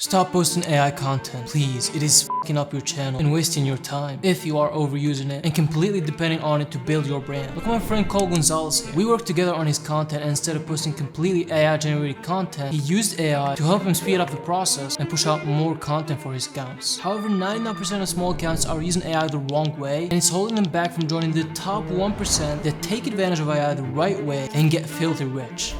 Stop posting AI content, please. It is fucking up your channel and wasting your time if you are overusing it and completely depending on it to build your brand. Look at my friend Cole Gonzalez here. We worked together on his content, and instead of posting completely AI generated content, he used AI to help him speed up the process and push out more content for his accounts. However, 99% of small accounts are using AI the wrong way, and it's holding them back from joining the top 1% that take advantage of AI the right way and get filthy rich.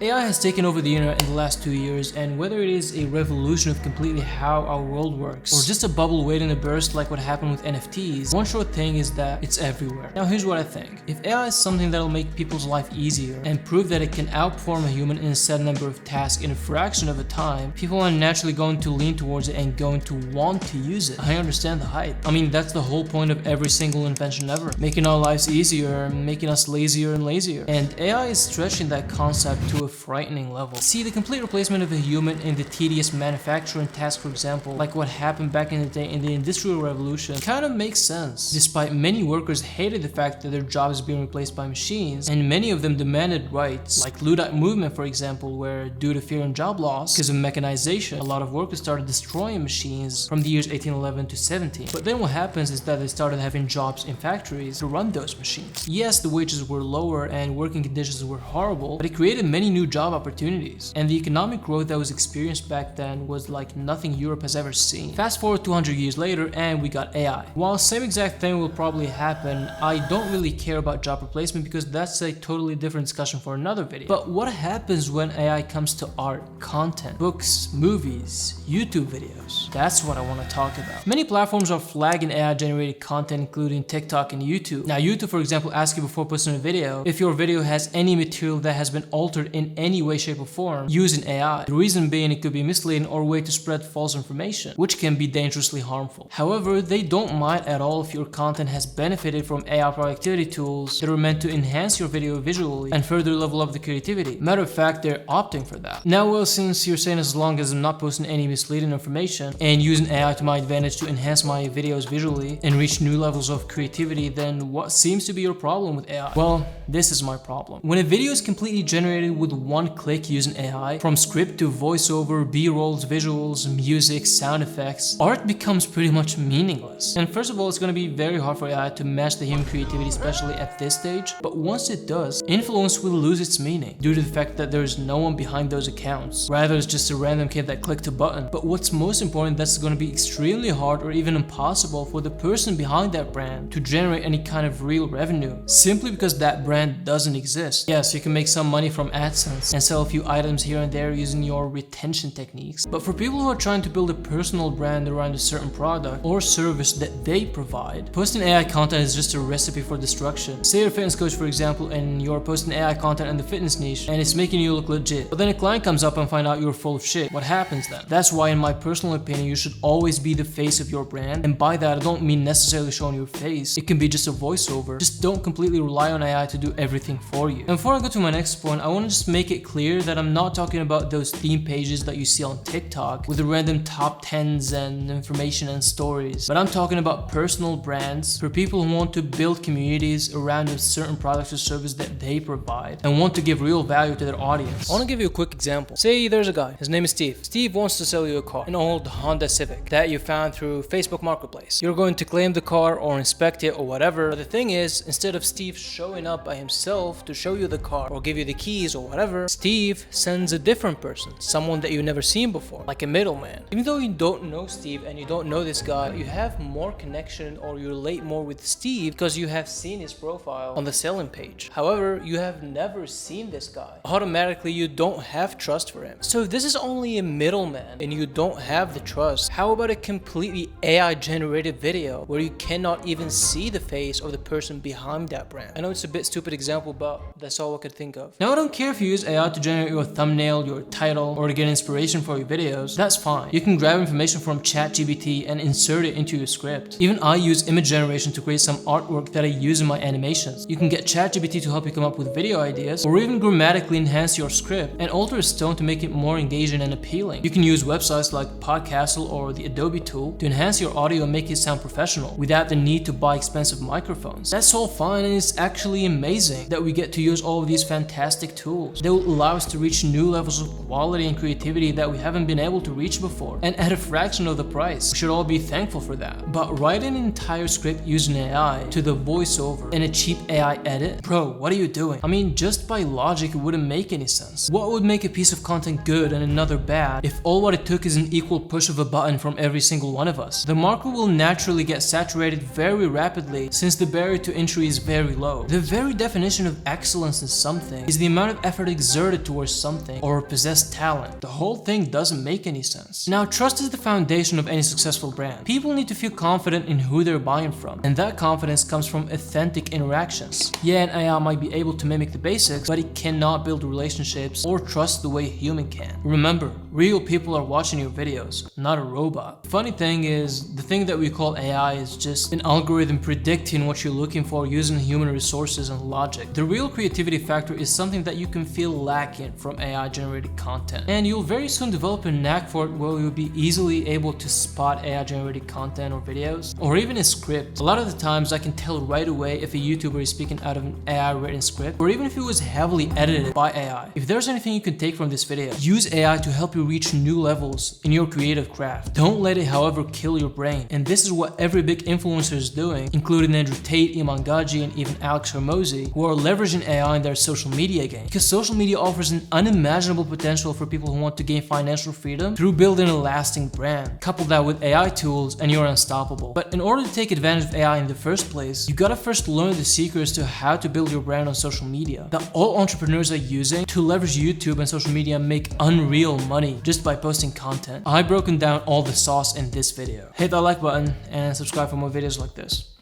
AI has taken over the internet in the last 2 years, and whether it is a revolution of completely how our world works, or just a bubble waiting to burst like what happened with NFTs, one short thing is that it's everywhere. Now here's what I think. If AI is something that'll make people's life easier and prove that it can outperform a human in a set number of tasks in a fraction of a time, people are naturally going to lean towards it and going to want to use it. I understand the hype. I mean, that's the whole point of every single invention ever. Making our lives easier, making us lazier and lazier. And AI is stretching that concept to a frightening level. See, the complete replacement of a human in the tedious manufacturing task, for example, like what happened back in the day in the Industrial Revolution, kind of makes sense. Despite many workers hated the fact that their jobs being replaced by machines, and many of them demanded rights, like Luddite movement, for example, where due to fear and job loss, because of mechanization, a lot of workers started destroying machines from the years 1811 to 17. But then what happens is that they started having jobs in factories to run those machines. Yes, the wages were lower and working conditions were horrible, but it created many new job opportunities, and the economic growth that was experienced back then was like nothing Europe has ever seen. Fast forward 200 years later and we got AI. While the same exact thing will probably happen, I don't really care about job replacement because that's a totally different discussion for another video. But what happens when AI comes to art, content, books, movies, YouTube videos? That's what I want to talk about. Many platforms are flagging AI generated content, including TikTok and YouTube. Now YouTube, for example, asks you before posting a video if your video has any material that has been altered in any way, shape, or form using AI. The reason being it could be misleading or a way to spread false information, which can be dangerously harmful. However, they don't mind at all if your content has benefited from AI productivity tools that are meant to enhance your video visually and further level up the creativity. Matter of fact, they're opting for that. Now, well, since you're saying as long as I'm not posting any misleading information and using AI to my advantage to enhance my videos visually and reach new levels of creativity, then what seems to be your problem with AI? Well, this is my problem. When a video is completely generated with one click using AI, from script to voiceover, B-rolls, visuals, music, sound effects, art becomes pretty much meaningless. And first of all, it's going to be very hard for AI to match the human creativity, especially at this stage. But once it does, influence will lose its meaning due to the fact that there is no one behind those accounts. Rather, it's just a random kid that clicked a button. But what's most important, that's going to be extremely hard or even impossible for the person behind that brand to generate any kind of real revenue, simply because that brand doesn't exist. Yes, you can make some money from AdSense and sell a few items here and there using your retention techniques. But for people who are trying to build a personal brand around a certain product or service that they provide, posting AI content is just a recipe for destruction. Say you're a fitness coach, for example, and you're posting AI content in the fitness niche and it's making you look legit. But then a client comes up and find out you're full of shit. What happens then? That's why, in my personal opinion, you should always be the face of your brand. And by that, I don't mean necessarily showing your face. It can be just a voiceover. Just don't completely rely on AI to do everything for you. And before I go to my next point, I want to just make it clear that I'm not talking about those theme pages that you see on TikTok with the random top 10s and information and stories, but I'm talking about personal brands for people who want to build communities around a certain product or service that they provide and want to give real value to their audience. I want to give you a quick example. Say there's a guy, his name is Steve. Steve wants to sell you a car, an old Honda Civic that you found through Facebook Marketplace. You're going to claim the car or inspect it or whatever, but the thing is, instead of Steve showing up by himself to show you the car or give you the keys or whatever, Steve sends a different person, someone that you've never seen before, like a middleman. Even though you don't know Steve and you don't know this guy, you have more connection or you relate more with Steve because you have seen his profile on the selling page. However, you have never seen this guy. Automatically, you don't have trust for him. So if this is only a middleman and you don't have the trust, how about a completely AI generated video where you cannot even see the face of the person behind that brand? I know it's a bit stupid example, but that's all I could think of. Now, I don't care if you use AI to generate your thumbnail, your title, or to get inspiration for your videos. That's fine. You can grab information from ChatGPT and insert it into your script. Even I use image generation to create some artwork that I use in my animations. You can get ChatGPT to help you come up with video ideas, or even grammatically enhance your script and alter its tone to make it more engaging and appealing. You can use websites like Podcastle or the Adobe tool to enhance your audio and make it sound professional without the need to buy expensive microphones. That's all fine, and it's actually amazing that we get to use all of these fantastic tools. videos. They will allow us to reach new levels of quality and creativity that we haven't been able to reach before, and at a fraction of the price. We should all be thankful for that. But writing an entire script using AI to the voiceover and a cheap AI edit? Bro, what are you doing? I mean, just by logic, it wouldn't make any sense. What would make a piece of content good and another bad if all what it took is an equal push of a button from every single one of us? The market will naturally get saturated very rapidly since the barrier to entry is very low. The very definition of excellence in something is the amount of effort exerted towards something or possessed talent. The whole thing doesn't make any sense. Now, trust is the foundation of any successful brand. People need to feel confident in who they're buying from, and that confidence comes from authentic interactions. Yeah, an AI might be able to mimic the basics, but it cannot build relationships or trust the way a human can. Remember, real people are watching your videos, not a robot. Funny thing is, the thing that we call AI is just an algorithm predicting what you're looking for using human resources and logic. The real creativity factor is something that you can feel lacking from AI generated content, and you'll very soon develop a knack for it where you'll be easily able to spot AI generated content or videos, or even a script. A lot of the times I can tell right away if a YouTuber is speaking out of an AI written script, or even if it was heavily edited by AI. If there's anything you can take from this video, use AI to help you reach new levels in your creative craft. Don't let it, however, kill your brain. And this is what every big influencer is doing, including Andrew Tate, Iman Gaji, and even Alex Hormozi, who are leveraging AI in their social media game. Because social media offers an unimaginable potential for people who want to gain financial freedom through building a lasting brand. Couple that with AI tools and you're unstoppable. But in order to take advantage of AI in the first place, you gotta first learn the secrets to how to build your brand on social media that all entrepreneurs are using to leverage YouTube and social media and make unreal money just by posting content. I've broken down all the sauce in this video. Hit that like button and subscribe for more videos like this.